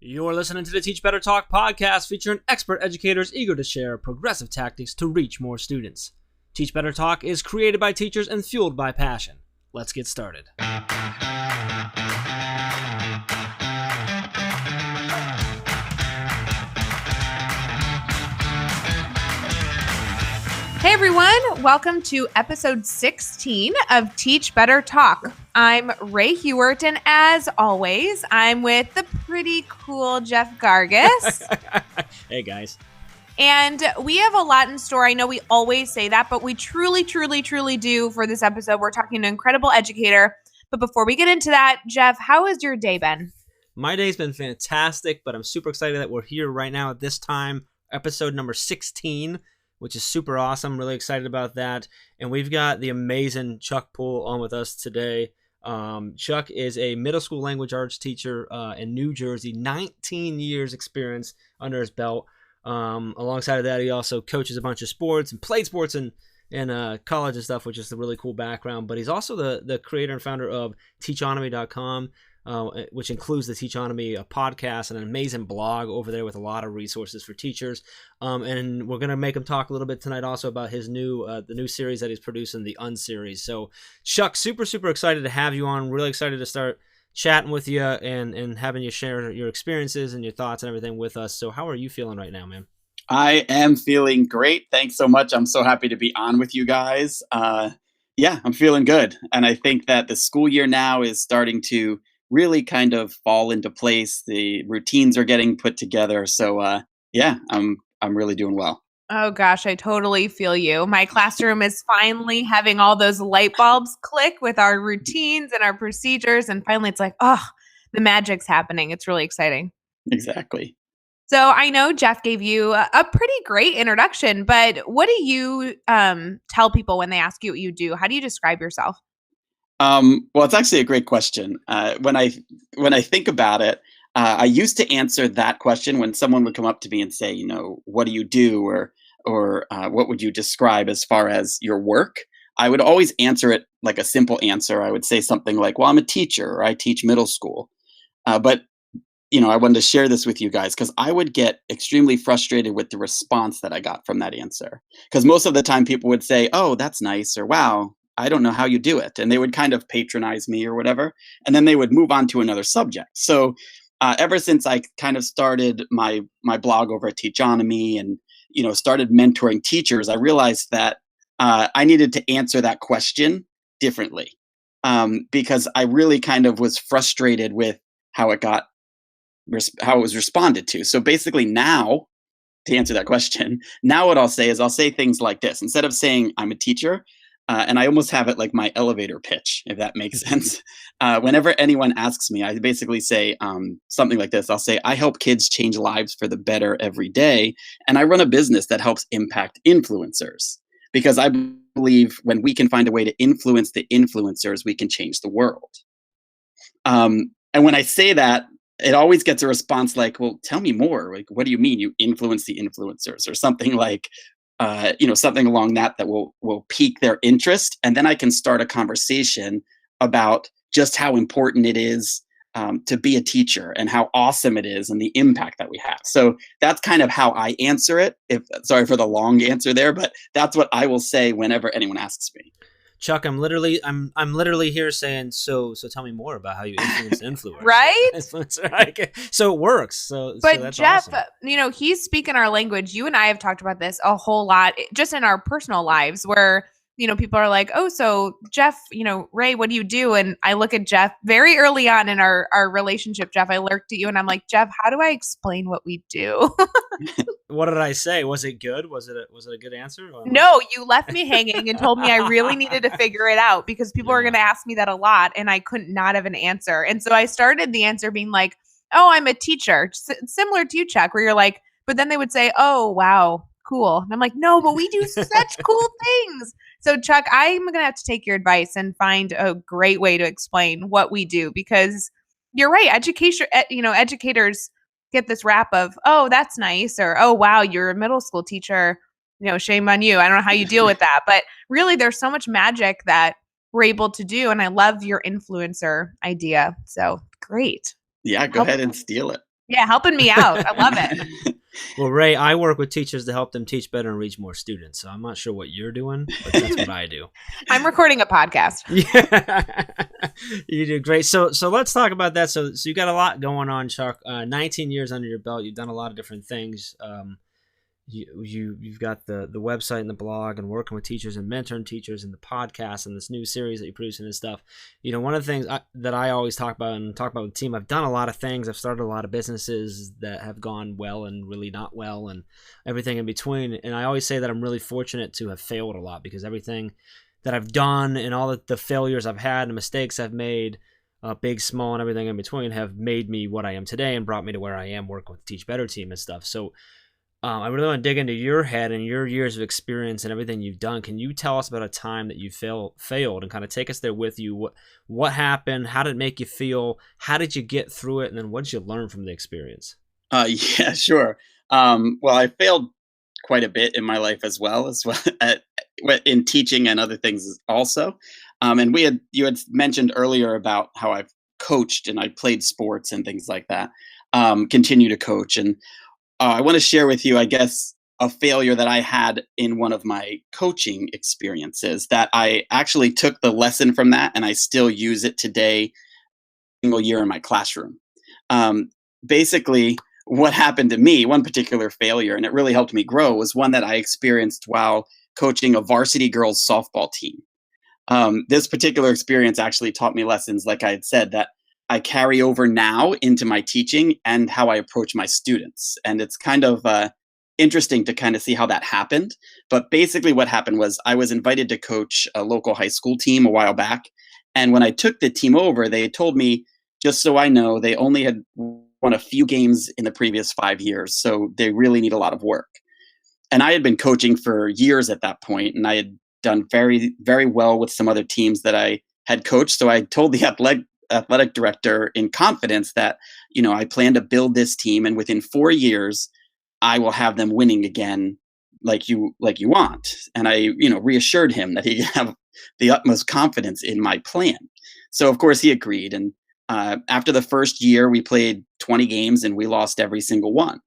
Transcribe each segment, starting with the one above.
You're listening to the Teach Better Talk podcast featuring expert educators eager to share progressive tactics to reach more students. Teach Better Talk is created by teachers and fueled by passion. Let's get started. Hey everyone, welcome to episode 16 of Teach Better Talk. I'm Ray Hewart, and as always, I'm with the pretty cool Jeff Gargis. Hey guys. And we have a lot in store. I know we always say that, but we truly do for this episode. We're talking to an incredible educator. But before we get into that, Jeff, how has your day been? My day's been fantastic, but I'm super excited that we're here right now at this time, episode number 16. Which is super awesome. Really excited about that. And we've got the amazing Chuck Poole on with us today. Chuck is a middle school language arts teacher in New Jersey, 19 years experience under his belt. Alongside of that, he also coaches a bunch of sports and played sports in college and stuff, which is a really cool background. But he's also the creator and founder of Teachonomy.com. Which includes the Teachonomy podcast and an amazing blog over there with a lot of resources for teachers. And we're going to make him talk a little bit tonight also about his the new series that he's producing, the Unseries. So, Chuck, super excited to have you on. Really excited to start chatting with you and having you share your experiences and your thoughts and everything with us. So how are you feeling right now, man? I am feeling great. Thanks so much. I'm so happy to be on with you guys. Yeah, I'm feeling good. And I think that the school year now is starting to really kind of fall into place. The routines are getting put together. So yeah, I'm really doing well. Oh gosh, I totally feel you. My classroom is finally having all those light bulbs click with our routines and our procedures. And finally it's like, oh, the magic's happening. It's really exciting. Exactly. So I know Jeff gave you a pretty great introduction, but what do you tell people when they ask you what you do? How do you describe yourself? Well, it's actually a great question. When I think about it, I used to answer that question when someone would come up to me and say, what do you do, or what would you describe as far as your work? I would always answer it like a simple answer. I would say something like, "Well, I'm a teacher, or I teach middle school." But I wanted to share this with you guys because I would get extremely frustrated with the response that I got from that answer. Because most of the time, people would say, "Oh, that's nice," or "Wow, I don't know how you do it." And they would kind of patronize me or whatever. And then they would move on to another subject. So ever since I kind of started my blog over at Teachonomy and, started mentoring teachers, I realized that I needed to answer that question differently because I really kind of was frustrated with how it was responded to. So basically now, to answer that question, now what I'll say is I'll say things like this. Instead of saying I'm a teacher, and I almost have it like my elevator pitch, if that makes sense. Whenever anyone asks me, I basically say something like this. I'll say, I help kids change lives for the better every day. And I run a business that helps impact influencers. Because I believe when we can find a way to influence the influencers, we can change the world. And when I say that, it always gets a response like, well, tell me more. Like, what do you mean you influence the influencers? Or something like, something along that will pique their interest. And then I can start a conversation about just how important it is to be a teacher and how awesome it is and the impact that we have. So that's kind of how I answer it. Sorry for the long answer there, but that's what I will say whenever anyone asks me. Chuck, I'm literally here saying, so tell me more about how you influence influencers. Right? So it works. So that's Jeff, awesome. He's speaking our language. You and I have talked about this a whole lot just in our personal lives where, people are like, oh, so Jeff, Ray, what do you do? And I look at Jeff very early on in our relationship, Jeff, I looked at you and I'm like, Jeff, how do I explain what we do? What did I say? Was it good? Was it a good answer? No, you left me hanging and told me I really needed to figure it out because people are going to ask me that a lot and I couldn't not have an answer. And so I started the answer being like, oh, I'm a teacher, similar to you, Chuck, where you're like, but then they would say, oh, wow, cool. And I'm like, no, but we do such cool things. So Chuck, I'm going to have to take your advice and find a great way to explain what we do because you're right. Educators get this rap of, oh, that's nice. Or, oh, wow, you're a middle school teacher. Shame on you. I don't know how you deal with that. But really, there's so much magic that we're able to do. And I love your influencer idea. So great. Yeah, go ahead and steal it. Yeah, helping me out. I love it. Well, Ray, I work with teachers to help them teach better and reach more students. So I'm not sure what you're doing, but that's what I do. I'm recording a podcast. Yeah, you do great. So let's talk about that. So you got a lot going on, Chuck. 19 years under your belt. You've done a lot of different things. You've got the website and the blog and working with teachers and mentoring teachers and the podcast and this new series that you're producing and stuff. One of the things that I always talk about with the team, I've done a lot of things. I've started a lot of businesses that have gone well and really not well and everything in between. And I always say that I'm really fortunate to have failed a lot, because everything that I've done and all the failures I've had and the mistakes I've made, big, small, and everything in between, have made me what I am today and brought me to where I am working with the Teach Better team and stuff. So I really want to dig into your head and your years of experience and everything you've done. Can you tell us about a time that you failed and kind of take us there with you? What happened? How did it make you feel? How did you get through it? And then what did you learn from the experience? Yeah, sure. Well, I failed quite a bit in my life as well in teaching and other things also. And you had mentioned earlier about how I've coached and I played sports and things like that. Continue to coach, and I want to share with you, I guess, a failure that I had in one of my coaching experiences that I actually took the lesson from that, and I still use it today, single year in my classroom. Um, Basically, what happened to me, one particular failure, and it really helped me grow, was one that I experienced while coaching a varsity girls softball team. This particular experience actually taught me lessons, like I had said, that I carry over now into my teaching and how I approach my students. And it's kind of interesting to kind of see how that happened. But basically, what happened was I was invited to coach a local high school team a while back. And when I took the team over, they told me, just so I know, they only had won a few games in the previous 5 years. So they really need a lot of work. And I had been coaching for years at that point, and I had done very, very well with some other teams that I had coached. So I told the athletic director in confidence that, I plan to build this team, and within 4 years, I will have them winning again, like you want. And I, reassured him that he could have the utmost confidence in my plan. So of course he agreed. And after the first year, we played 20 games and we lost every single one,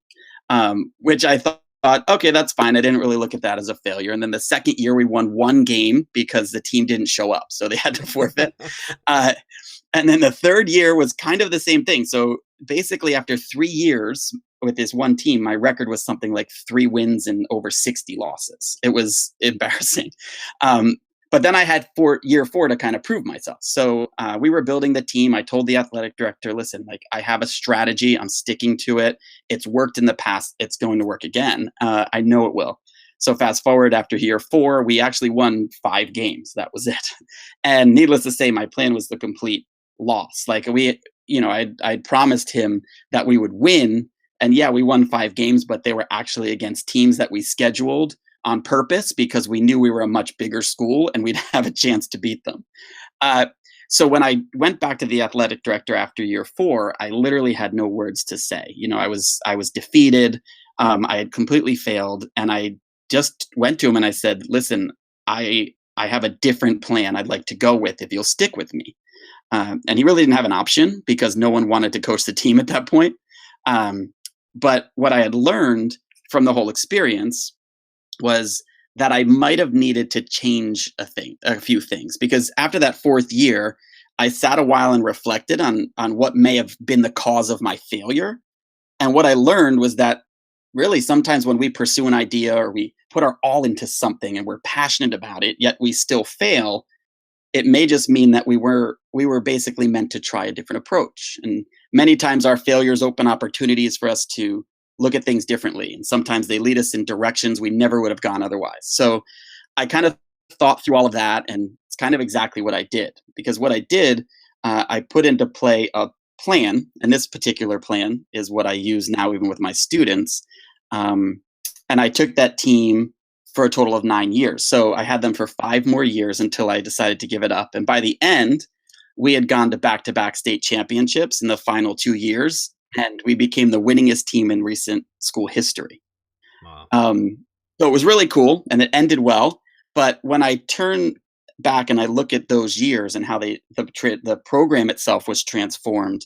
which I thought, okay, that's fine. I didn't really look at that as a failure. And then the second year, we won one game because the team didn't show up, so they had to forfeit. And then the third year was kind of the same thing. So basically, after 3 years with this one team, my record was something like 3 wins and over 60 losses. It was embarrassing. But then I had year 4 to kind of prove myself. So we were building the team. I told the athletic director, listen, like, I have a strategy. I'm sticking to it. It's worked in the past. It's going to work again. I know it will. So fast forward, after year 4, we actually won 5 games. That was it. And needless to say, my plan was the complete loss. Like, I'd promised him that we would win. And yeah, we won 5 games, but they were actually against teams that we scheduled on purpose because we knew we were a much bigger school and we'd have a chance to beat them. So when I went back to the athletic director after year 4, I literally had no words to say. I was defeated. I had completely failed, and I just went to him and I said, "Listen, I have a different plan I'd like to go with if you'll stick with me." And he really didn't have an option because no one wanted to coach the team at that point. But what I had learned from the whole experience was that I might have needed to change a few things, because after that 4th year, I sat a while and reflected on what may have been the cause of my failure. And what I learned was that really sometimes when we pursue an idea or we put our all into something and we're passionate about it, yet we still fail, it may just mean that we were basically meant to try a different approach. And many times our failures open opportunities for us to look at things differently. And sometimes they lead us in directions we never would have gone otherwise. So I kind of thought through all of that, and it's kind of exactly what I did. Because what I did, I put into play a plan, and this particular plan is what I use now even with my students. And I took that team for a total of 9 years. So I had them for 5 more years until I decided to give it up. And by the end, we had gone to back-to-back state championships in the final 2 years, and we became the winningest team in recent school history. Wow. So it was really cool, and it ended well. But when I turn back and I look at those years and how the program itself was transformed,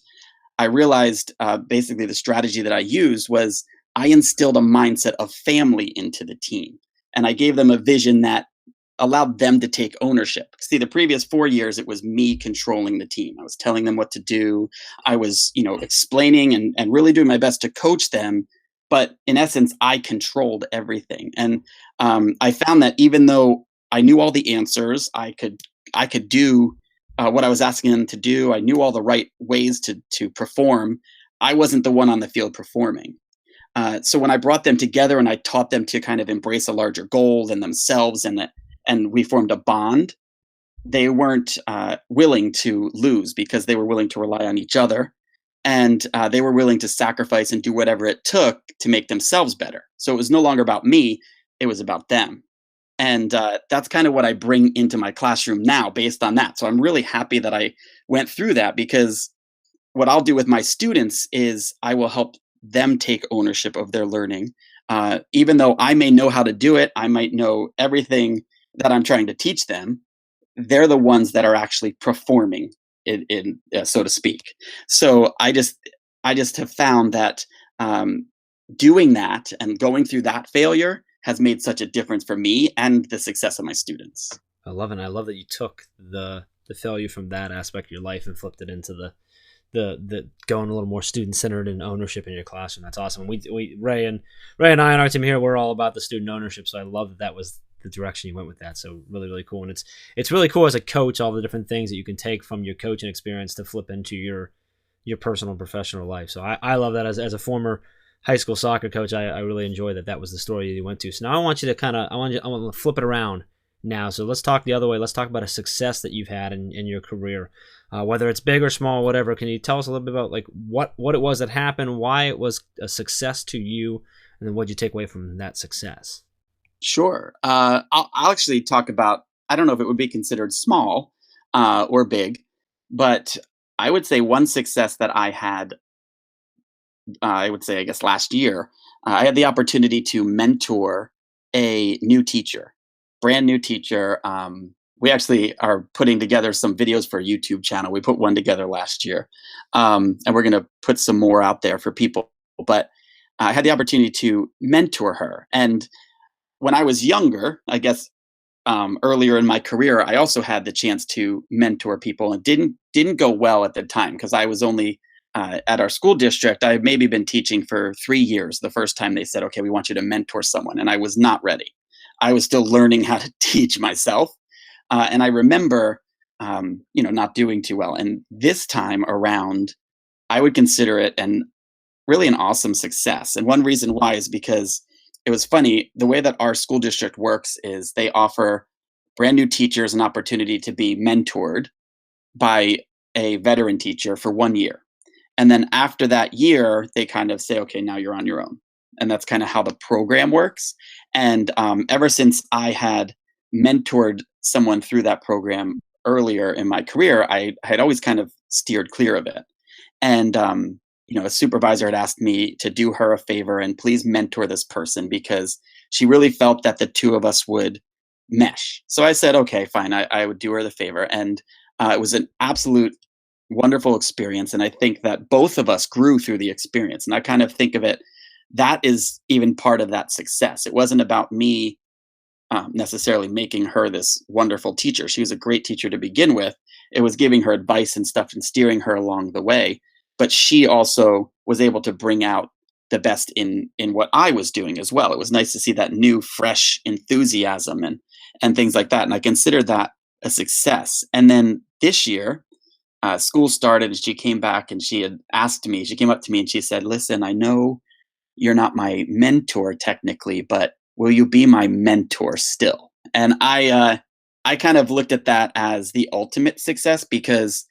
I realized basically the strategy that I used was I instilled a mindset of family into the team. And I gave them a vision that allowed them to take ownership. See, the previous 4 years, it was me controlling the team. I was telling them what to do. I was, explaining and really doing my best to coach them. But in essence, I controlled everything. And I found that even though I knew all the answers, I could do what I was asking them to do. I knew all the right ways to perform. I wasn't the one on the field performing. So when I brought them together and I taught them to kind of embrace a larger goal than themselves, and we formed a bond, they weren't willing to lose because they were willing to rely on each other, and they were willing to sacrifice and do whatever it took to make themselves better. So it was no longer about me; it was about them. And that's kind of what I bring into my classroom now, based on that. So I'm really happy that I went through that, because what I'll do with my students is I will help them take ownership of their learning. Even though I may know how to do it, I might know everything that I'm trying to teach them. They're the ones that are actually performing, so to speak. So I just have found that doing that and going through that failure has made such a difference for me and the success of my students. I love it. I love that you took the failure from that aspect of your life and flipped it into the going a little more student centered and ownership in your classroom. That's awesome. We Ray and I and our team here, we're all about the student ownership. So I love that that was the direction you went with that. So really, really cool. And it's really cool as a coach, all the different things that you can take from your coaching experience to flip into your personal and professional life. So I love that as a former high school soccer coach. I really enjoy that was the story you went to. So now I want you to I want to flip it around now. So let's talk the other way. Let's talk about a success that you've had in your career, whether it's big or small, whatever. Can you tell us a little bit about like what it was that happened, why it was a success to you, and then what did you take away from that success? Sure. I'll actually talk about, I don't know if it would be considered small or big, but I would say one success that I had, I would say, I guess last year, I had the opportunity to mentor a new teacher, brand new teacher. We actually are putting together some videos for a YouTube channel. We put one together last year, and we're going to put some more out there for people. But I had the opportunity to mentor her. And when I was younger, I guess earlier in my career, I also had the chance to mentor people, and didn't go well at the time because I was only at our school district. I had maybe been teaching for 3 years the first time they said, "Okay, we want you to mentor someone," and I was not ready. I was still learning how to teach myself, and I remember, not doing too well. And this time around, I would consider it really an awesome success. And one reason why is because it was funny. The way that our school district works is they offer brand new teachers an opportunity to be mentored by a veteran teacher for 1 year. And then after that year, they kind of say, okay, now you're on your own. And that's kind of how the program works. And ever since I had mentored someone through that program earlier in my career, I had always kind of steered clear of it. And a supervisor had asked me to do her a favor and please mentor this person because she really felt that the two of us would mesh. So I said, okay, fine, I would do her the favor. And it was an absolute wonderful experience. And I think that both of us grew through the experience. And I kind of think of it, that is even part of that success. It wasn't about me necessarily making her this wonderful teacher. She was a great teacher to begin with. It was giving her advice and stuff and steering her along the way. But she also was able to bring out the best in what I was doing as well. It was nice to see that new, fresh enthusiasm and things like that. And I consider that a success. And then this year, school started, and she came back and she had asked me. She came up to me and she said, "Listen, I know you're not my mentor technically, but will you be my mentor still?" And I kind of looked at that as the ultimate success because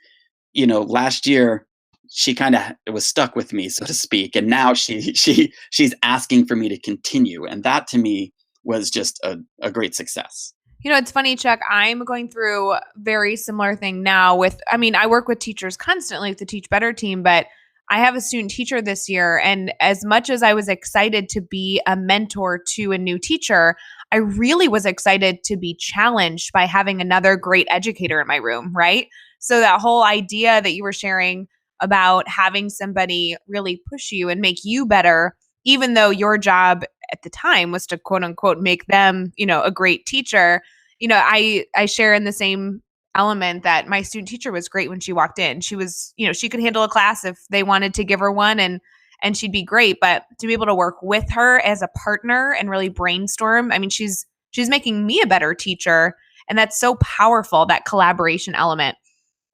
last year she kind of was stuck with me, so to speak, and now she's asking for me to continue, and that to me was just a great success. It's funny, Chuck. I'm going through a very similar thing now I work with teachers constantly with the Teach Better team, but I have a student teacher this year. And as much as I was excited to be a mentor to a new teacher, I really was excited to be challenged by having another great educator in my room, right? So that whole idea that you were sharing about having somebody really push you and make you better, even though your job at the time was to quote unquote make them, a great teacher. I share in the same element that my student teacher was great when she walked in. She was, she could handle a class if they wanted to give her one, and she'd be great. But to be able to work with her as a partner and really brainstorm, I mean, she's making me a better teacher. And that's so powerful, that collaboration element.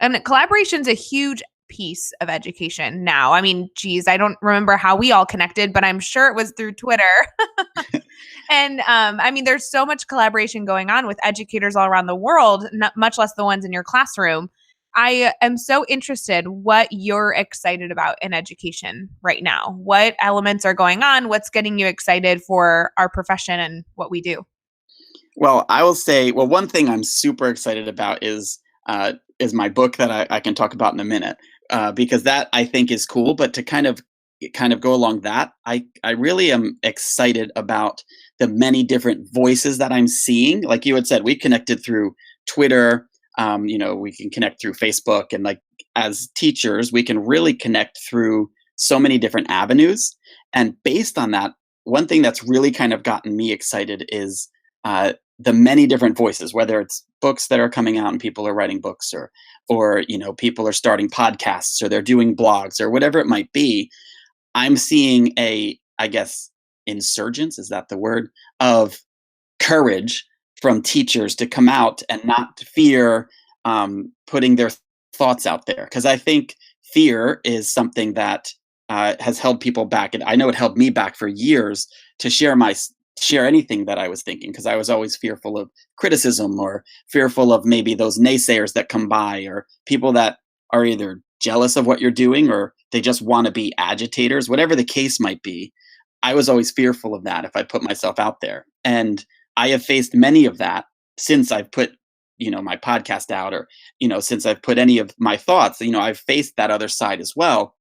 And collaboration is a huge piece of education now. I mean, geez, I don't remember how we all connected, but I'm sure it was through Twitter. And I mean, there's so much collaboration going on with educators all around the world, not much less the ones in your classroom. I am so interested what you're excited about in education right now. What elements are going on? What's getting you excited for our profession and what we do? Well, I will say, one thing I'm super excited about is my book that I can talk about in a minute, because that I think is cool. But to kind of go along that, I really am excited about the many different voices that I'm seeing. Like you had said, we connected through Twitter. We can connect through Facebook, and like as teachers, we can really connect through so many different avenues. And based on that, one thing that's really kind of gotten me excited is the many different voices, whether it's books that are coming out and people are writing books, or people are starting podcasts, or they're doing blogs, or whatever it might be. I'm seeing I guess, insurgence, is that the word, of courage from teachers to come out and not fear putting their thoughts out there. Because I think fear is something that has held people back. And I know it held me back for years to share anything that I was thinking, because I was always fearful of criticism, or fearful of maybe those naysayers that come by, or people that are either jealous of what you're doing, or they just want to be agitators, whatever the case might be. I was always fearful of that if I put myself out there. And I have faced many of that since I've put, my podcast out, or, since I've put any of my thoughts, I've faced that other side as well.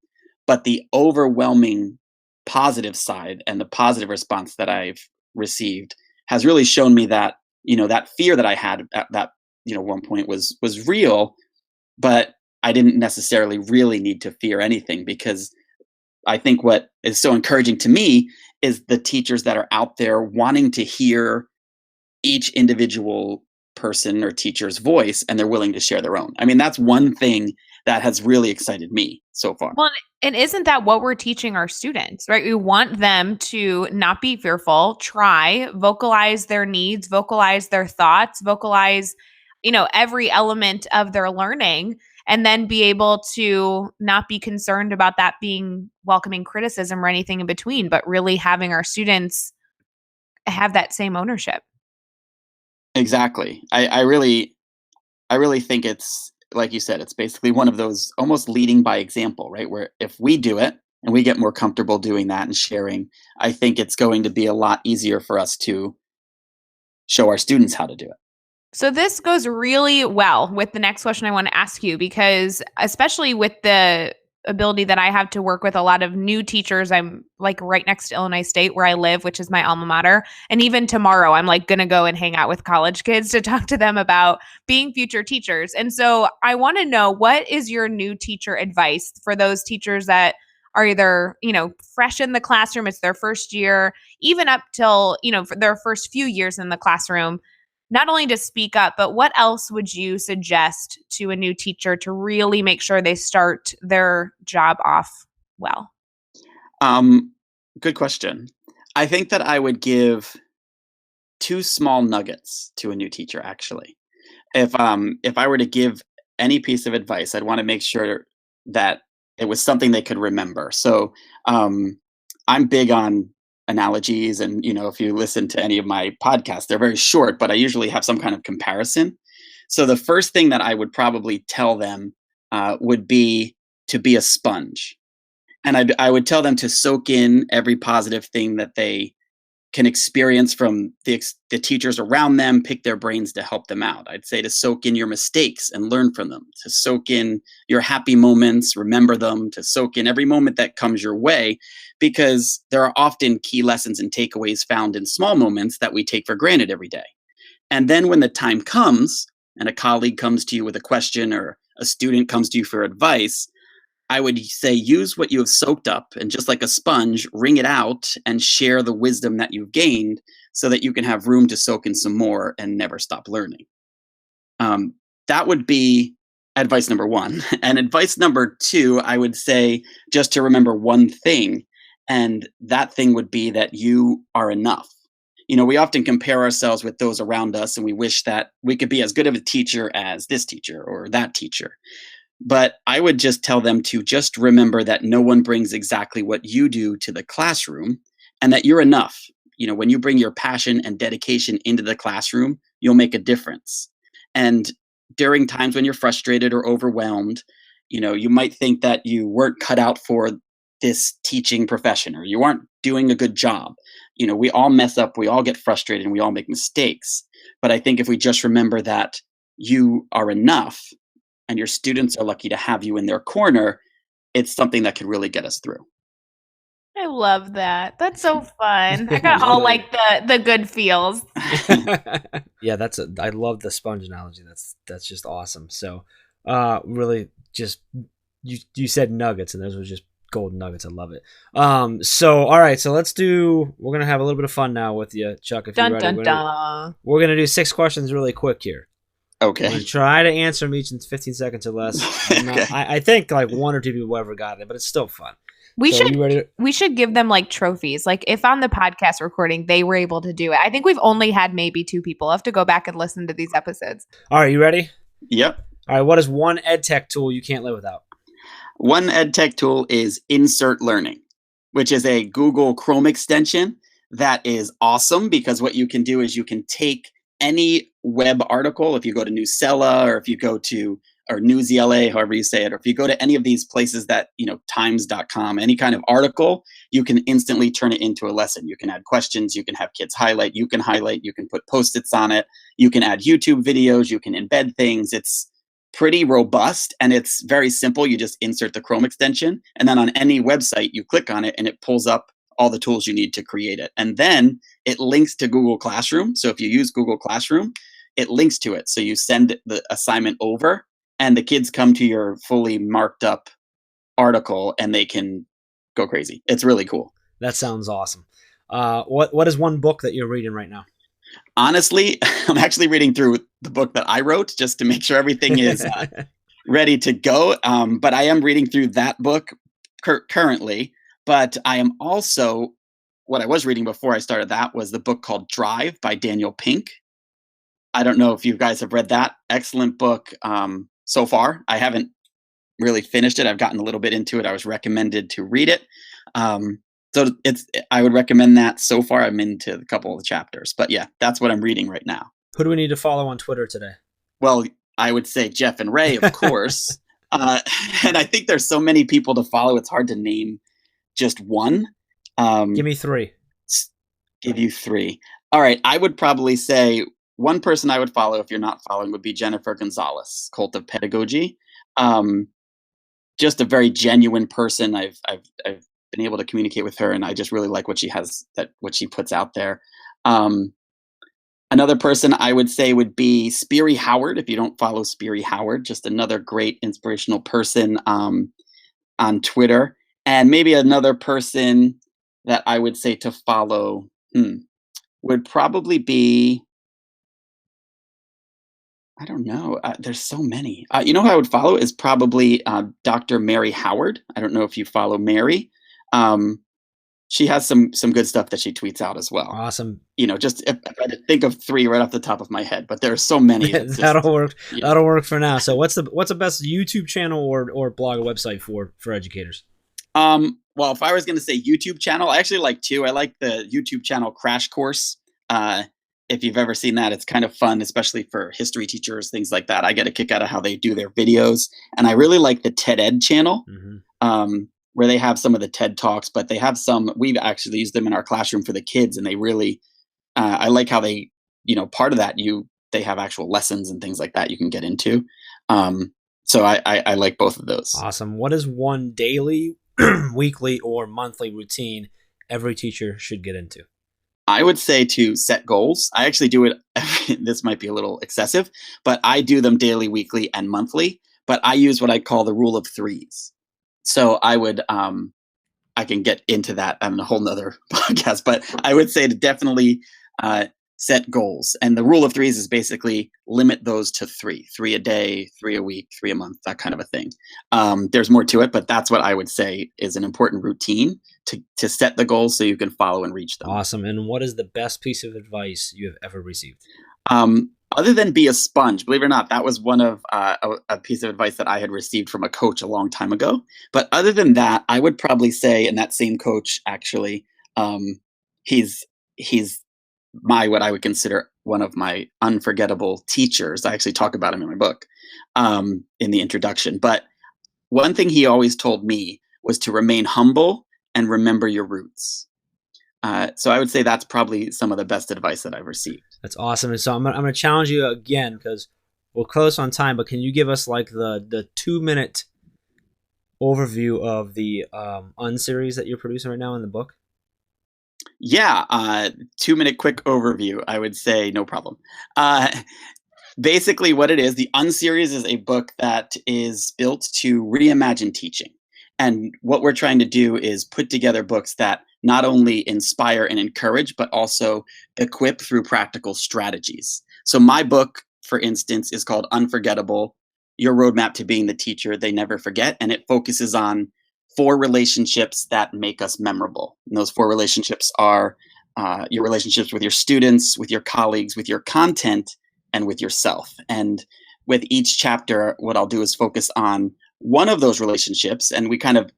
But the overwhelming positive side and the positive response that I've received has really shown me that, that fear that I had at that, one point was real, but I didn't necessarily really need to fear anything, because I think what is so encouraging to me is the teachers that are out there wanting to hear each individual person or teacher's voice, and they're willing to share their own. I mean, that's one thing that has really excited me so far. Well, and isn't that what we're teaching our students, right? We want them to not be fearful, try, vocalize their needs, vocalize their thoughts, vocalize, every element of their learning, and then be able to not be concerned about that being welcoming criticism or anything in between, but really having our students have that same ownership. Exactly. I really think it's, like you said, it's basically one of those almost leading by example, right? Where if we do it and we get more comfortable doing that and sharing, I think it's going to be a lot easier for us to show our students how to do it. So this goes really well with the next question I want to ask you, because especially with the ability that I have to work with a lot of new teachers, I'm like right next to Illinois State where I live, which is my alma mater. And even tomorrow, I'm like going to go and hang out with college kids to talk to them about being future teachers. And so I want to know, what is your new teacher advice for those teachers that are either, fresh in the classroom, it's their first year, even up till, for their first few years in the classroom, not only to speak up, but what else would you suggest to a new teacher to really make sure they start their job off well? Good question. I think that I would give 2 small nuggets to a new teacher, actually. If I were to give any piece of advice, I'd want to make sure that it was something they could remember. So I'm big on analogies, and if you listen to any of my podcasts, they're very short, but I usually have some kind of comparison. So the first thing that I would probably tell them would be to be a sponge, and I would tell them to soak in every positive thing that they can experience from the teachers around them, pick their brains to help them out. I'd say to soak in your mistakes and learn from them, to soak in your happy moments, remember them, to soak in every moment that comes your way, because there are often key lessons and takeaways found in small moments that we take for granted every day. And then when the time comes and a colleague comes to you with a question, or a student comes to you for advice, I would say use what you have soaked up and just like a sponge, wring it out and share the wisdom that you've gained so that you can have room to soak in some more and never stop learning. Um, that would be advice number one. And advice number two, I would say just to remember one thing. And that thing would be that you are enough. We often compare ourselves with those around us and we wish that we could be as good of a teacher as this teacher or that teacher. But I would just tell them to just remember that no one brings exactly what you do to the classroom and that you're enough. When you bring your passion and dedication into the classroom, you'll make a difference. And during times when you're frustrated or overwhelmed, you might think that you weren't cut out for this teaching profession or you aren't doing a good job. We all mess up, we all get frustrated, and we all make mistakes. But I think if we just remember that you are enough and your students are lucky to have you in their corner, it's something that could really get us through. I love that. That's so fun. I got all like the good feels. Yeah, I love the sponge analogy. That's just awesome. So, really, just you said nuggets, and those were just golden nuggets. I love it. So all right, so we're gonna have a little bit of fun now with you, Chuck. If you're ready, we're gonna do 6 questions really quick here. Okay. I'm gonna try to answer them each in 15 seconds or less. Okay. I think like 1 or 2 people ever got it, but it's still fun. We should give them like trophies. Like if on the podcast recording they were able to do it. I think we've only had maybe 2 people. I'll have to go back and listen to these episodes. All right, you ready? Yep. All right, what is one EdTech tool you can't live without? One EdTech tool is Insert Learning, which is a Google Chrome extension that is awesome because what you can do is you can take any web article, if you go to Newsela or if you go to or Newsela, however you say it, or if you go to any of these places that, times.com, any kind of article, you can instantly turn it into a lesson. You can add questions, you can have kids highlight, you can put Post-its on it, you can add YouTube videos, you can embed things. It's pretty robust and it's very simple. You just insert the Chrome extension and then on any website, you click on it and it pulls up all the tools you need to create it. And then it links to Google Classroom. So if you use Google Classroom, it links to it. So you send the assignment over and the kids come to your fully marked up article and they can go crazy. It's really cool. That sounds awesome. What is one book that you're reading right now? Honestly, I'm actually reading through the book that I wrote just to make sure everything is ready to go. But I am reading through that book currently. But I am also, what I was reading before I started that was the book called Drive by Daniel Pink. I don't know if you guys have read that. Excellent book so far. I haven't really finished it. I've gotten a little bit into it. I was recommended to read it. So I would recommend that. So far, I'm into a couple of the chapters. But yeah, that's what I'm reading right now. Who do we need to follow on Twitter today? Well, I would say Jeff and Ray, of course. And I think there's so many people to follow. It's hard to name just one. Give me 3. Give you 3. All right. I would probably say one person I would follow if you're not following would be Jennifer Gonzalez, Cult of Pedagogy. Just a very genuine person. I've been able to communicate with her and I just really like what she puts out there. Another person I would say would be Speary Howard. If you don't follow Speary Howard, just another great inspirational person on Twitter. And maybe another person that I would say to follow would probably be, I don't know. There's so many. Who I would follow is probably Dr. Mary Howard. I don't know if you follow Mary. She has some good stuff that she tweets out as well. Awesome. Just if I had to think of 3 right off the top of my head, but there are so many. That'll work. Yeah. That'll work for now. So what's the best YouTube channel or blog website for educators? Well, if I was going to say YouTube channel, I actually like 2. I like the YouTube channel Crash Course. If you've ever seen that, it's kind of fun, especially for history teachers, things like that. I get a kick out of how they do their videos. And I really like the TED Ed channel, where they have some of the TED Talks, but they have some, we've actually used them in our classroom for the kids. And they really, I like how they, part of that, they have actual lessons and things like that you can get into. So I like both of those. Awesome. What is one daily, weekly, or monthly routine every teacher should get into? I would say to set goals. I actually do it. This might be a little excessive, but I do them daily, weekly, and monthly. But I use what I call the rule of 3s. So I would, I can get into that on a whole nother podcast, but I would say to definitely set goals. And the rule of threes is basically limit those to three a day, 3 a week, 3 a month, that kind of a thing. There's more to it, but that's what I would say is an important routine to set the goals so you can follow and reach them. Awesome. And what is the best piece of advice you have ever received? Other than be a sponge, believe it or not, that was one of a piece of advice that I had received from a coach a long time ago. But other than that, I would probably say, and that same coach actually, he's what I would consider one of my unforgettable teachers. I actually talk about him in my book in the introduction. But one thing he always told me was to remain humble and remember your roots. So I would say that's probably some of the best advice that I've received. That's awesome. And so I'm going to challenge you again because we're close on time, but can you give us like the 2-minute overview of the unseries that you're producing right now in the book? Yeah, 2-minute quick overview, I would say, no problem. Basically what it is, the unseries is a book that is built to reimagine teaching. And what we're trying to do is put together books that not only inspire and encourage, but also equip through practical strategies. So my book, for instance, is called Unforgettable, Your Roadmap to Being the Teacher They Never Forget. And it focuses on 4 relationships that make us memorable. And those 4 relationships are your relationships with your students, with your colleagues, with your content, and with yourself. And with each chapter, what I'll do is focus on one of those relationships, and we kind of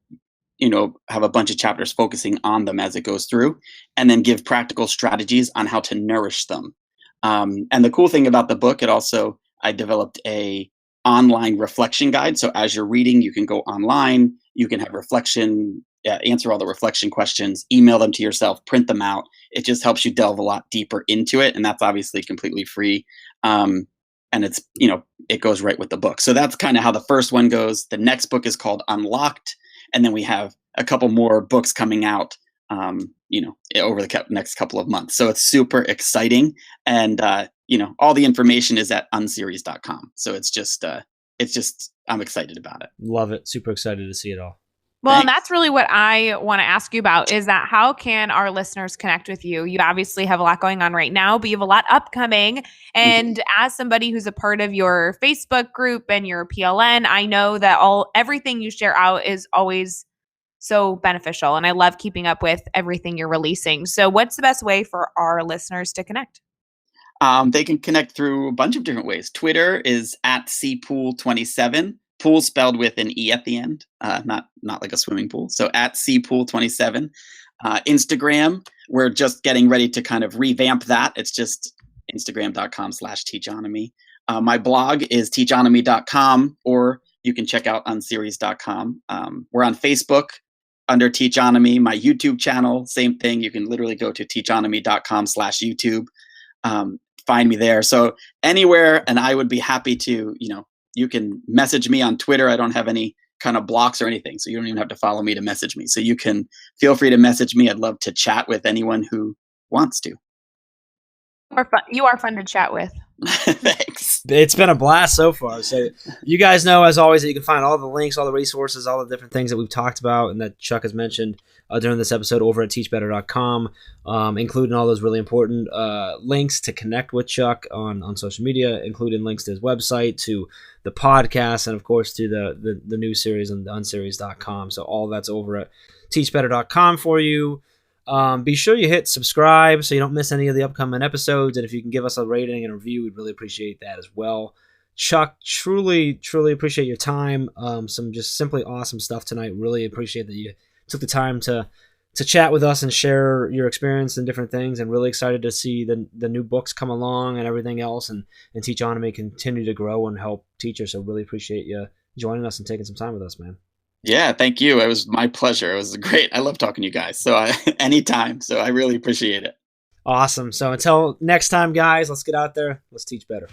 have a bunch of chapters focusing on them as it goes through, and then give practical strategies on how to nourish them. And the cool thing about the book, I developed a online reflection guide. So as you're reading, you can go online, you can have reflection, answer all the reflection questions, email them to yourself, print them out. It just helps you delve a lot deeper into it. And that's obviously completely free. And it's, it goes right with the book. So that's kind of how the first one goes. The next book is called Unlocked. And then we have a couple more books coming out, over the next couple of months. So it's super exciting. And, all the information is at unseries.com. So it's just, I'm excited about it. Love it. Super excited to see it all. Well, Thanks. and that's really what I want to ask you about is that how can our listeners connect with you? You obviously have a lot going on right now, but you have a lot upcoming. And as somebody who's a part of your Facebook group and your PLN, I know that everything you share out is always so beneficial. And I love keeping up with everything you're releasing. So what's the best way for our listeners to connect? They can connect through a bunch of different ways. Twitter is at cpoole27. Pool spelled with an E at the end, not like a swimming pool. So at cpoole27. Instagram, we're just getting ready to kind of revamp that. It's just instagram.com/teachonomy. My blog is teachonomy.com, or you can check out unseries.com. We're on Facebook under Teachonomy. My YouTube channel, same thing. You can literally go to teachonomy.com/YouTube. Find me there. So anywhere, and I would be happy to, you can message me on Twitter. I don't have any kind of blocks or anything, so you don't even have to follow me to message me. So you can feel free to message me. I'd love to chat with anyone who wants to. You are fun to chat with. Thanks. It's been a blast so far. So you guys know, as always, that you can find all the links, all the resources, all the different things that we've talked about and that Chuck has mentioned during this episode over at teachbetter.com, including all those really important links to connect with Chuck on social media, including links to his website, to the podcast, and of course to the new series on unseries.com. So all that's over at teachbetter.com for you. Be sure you hit subscribe so you don't miss any of the upcoming episodes. And if you can give us a rating and a review, we'd really appreciate that as well. Chuck, truly, truly appreciate your time. Some just simply awesome stuff tonight. Really appreciate that you took the time to chat with us and share your experience and different things, and really excited to see the new books come along and everything else, and Teachonomy continue to grow and help teachers. So really appreciate you joining us and taking some time with us, man. Yeah, thank you. It was my pleasure. It was great. I love talking to you guys. So anytime. So I really appreciate it. Awesome. So until next time, guys, let's get out there. Let's teach better.